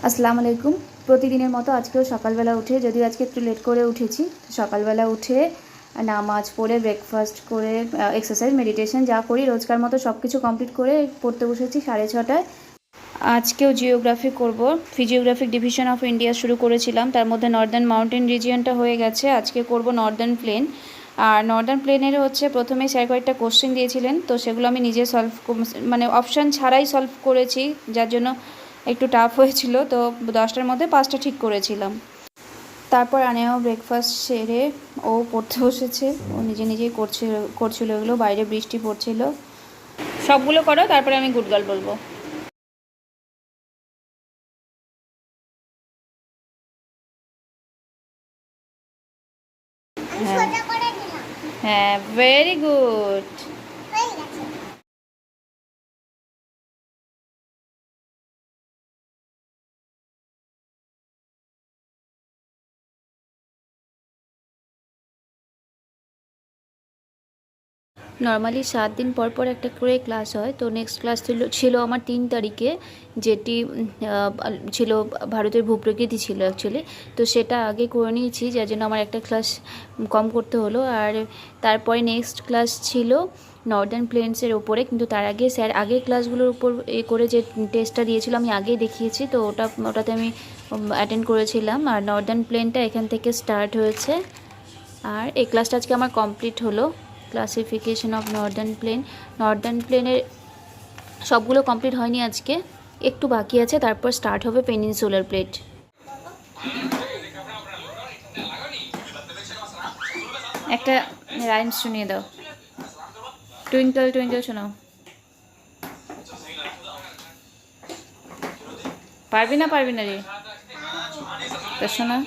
আসসালামু আলাইকুম। প্রতিদিনের মতো আজকেও সকালবেলা উঠে, যদিও আজকে একটু লেট করে উঠেছি, সকালবেলা উঠে নামাজ পড়ে ব্রেকফাস্ট করে এক্সারসাইজ মেডিটেশন যা করি রোজকার মতো সব কিছু কমপ্লিট করে পড়তে বসেছি 6:30টায়। আজকেও জিওগ্রাফি করব। ফিজিওগ্রাফিক ডিভিশন অফ ইন্ডিয়া শুরু করেছিলাম, তার মধ্যে নর্দার্ন মাউন্টেন রিজিয়নটা হয়ে গেছে। আজকে করব নর্দার্ন প্লেন। আর নর্দার্ন প্লেনের হচ্ছে প্রথমেই স্যার কয়েকটা কোশ্চেন দিয়েছিলেন, তো সেগুলো আমি নিজে সলভ মানে অপশান ছাড়াই সলভ করেছি, যার জন্য একটু টাফ হয়েছিল। তো 10টার মধ্যে 5টা ঠিক করেছিলাম। তারপর আনেও ব্রেকফাস্ট সেরে ও পড়তে বসেছে, ও নিজে নিজেই করছিল এগুলো। বাইরে বৃষ্টি পড়ছিল। সবগুলো করো, তারপরে আমি গুড গার্ল বলবো। হ্যাঁ হ্যাঁ, ভেরি গুড। নর্মালি 7 দিন পর পর একটা করে ক্লাস হয়। তো নেক্সট ক্লাস ছিল আমার 3 তারিখে, যেটি ছিল ভারতের ভূপ্রকৃতি ছিল অ্যাকচুয়ালি। তো সেটা আগে করে নিয়েছি, যার জন্য আমার একটা ক্লাস কম করতে হলো। আর তারপরে নেক্সট ক্লাস ছিল নর্দার্ন প্লেন্সের ওপরে, কিন্তু তার আগে স্যার আগের ক্লাসগুলোর উপর করে যে টেস্টটা দিয়েছিল আমি আগেই দেখিয়েছি, তো ওটাতে আমি অ্যাটেন্ড করেছিলাম। আর নর্দার্ন প্লেনটা এখান থেকে স্টার্ট হয়েছে। আর এই ক্লাসটা আজকে আমার কমপ্লিট হলো। ক্লাসিফিকেশন অফ নর্দার্ন প্লেনের সবগুলো কমপ্লিট হয়নি, আজকে একটু বাকি আছে। তারপর স্টার্ট হবে পেনিনসুলার প্লেট। একটা রাইমস শুনিয়ে দাও। টুইঙ্কল টুইঙ্কল শোনাও। পারবি না রে, তা শোনা।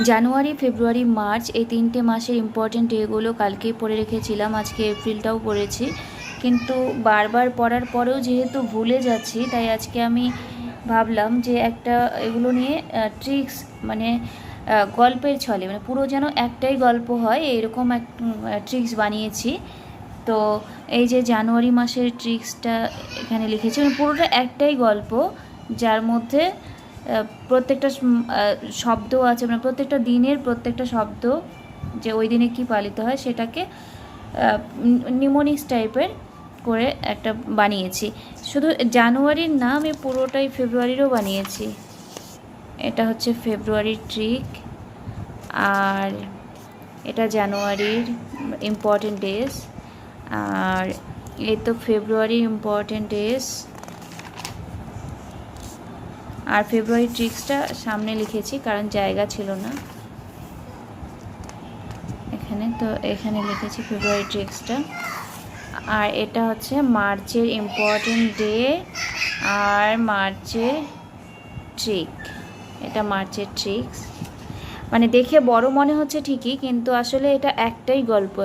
জানুয়ারি, ফেব্রুয়ারি, মার্চ এই 3টে মাসের ইম্পর্টেন্ট ডেগুলো কালকেই পড়ে রেখেছিলাম। আজকে এপ্রিলটাও পড়েছি, কিন্তু বারবার পড়ার পরেও যেহেতু ভুলে যাচ্ছি, তাই আজকে আমি ভাবলাম যে একটা এগুলো নিয়ে ট্রিক্স, মানে গল্পের ছলে, মানে পুরো যেন একটাই গল্প হয় এরকম এক ট্রিক্স বানিয়েছি। তো এই যে জানুয়ারি মাসের ট্রিক্সটা এখানে লিখেছি, মানে পুরোটা একটাই গল্প, যার মধ্যে প্রত্যেকটা শব্দ আছে, মানে প্রত্যেকটা দিনের প্রত্যেকটা শব্দ যে ওই দিনে কি পালিত হয় সেটাকে নিউমোনিক্স টাইপের করে একটা বানিয়েছি। শুধু জানুয়ারির না, আমি পুরোটাই ফেব্রুয়ারিরও বানিয়েছি। এটা হচ্ছে ফেব্রুয়ারির ট্রিক, আর এটা জানুয়ারির ইম্পর্টেন্ট ডেজ, আর এই তো ফেব্রুয়ারির ইম্পর্টেন্ট ডেজ। আর ফেব্রুয়ারি ট্রিক্সটা সামনে লিখেছি কারণ জায়গা ছিল না এখানে, তো এখানে লিখেছি ফেব্রুয়ারি ট্রিক্সটা। আর এটা হচ্ছে মার্চের ইম্পর্টেন্ট ডে আর মার্চের ট্রিক। এটা মার্চের ট্রিক্স। মানে দেখে বড় মনে হচ্ছে ঠিকই, কিন্তু আসলে এটা একটাই গল্প।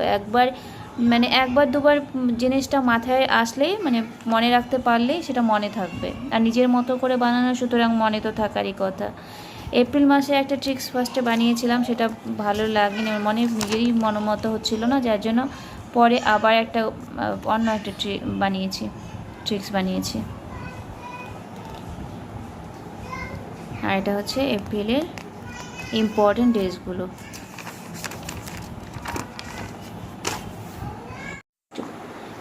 একবার দুবার জিনিসটা মাথায় আসলেই, মানে মনে রাখতে পারলেই সেটা মনে থাকবে। আর নিজের মতো করে বানানো, সুতরাং মনে তো থাকারই কথা। এপ্রিল মাসে একটা ট্রিক্স ফার্স্টে বানিয়েছিলাম, সেটা ভালো লাগেনি, মনে নিজেরই মনোমতো হচ্ছিল না, যার জন্য পরে আবার একটা অন্য একটা ট্রিক্স বানিয়েছি। আর এটা হচ্ছে এপ্রিলের ইম্পর্টেন্ট ডেজগুলো।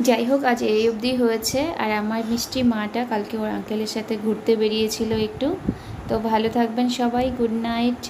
যাই হোক, আজ এই অবধি হয়েছে। আর আমার মিষ্টি মাটা কালকে ওর আঙ্কেলের সাথে ঘুরতে বেরিয়েছিল একটু। তো ভালো থাকবেন সবাই, গুড নাইট।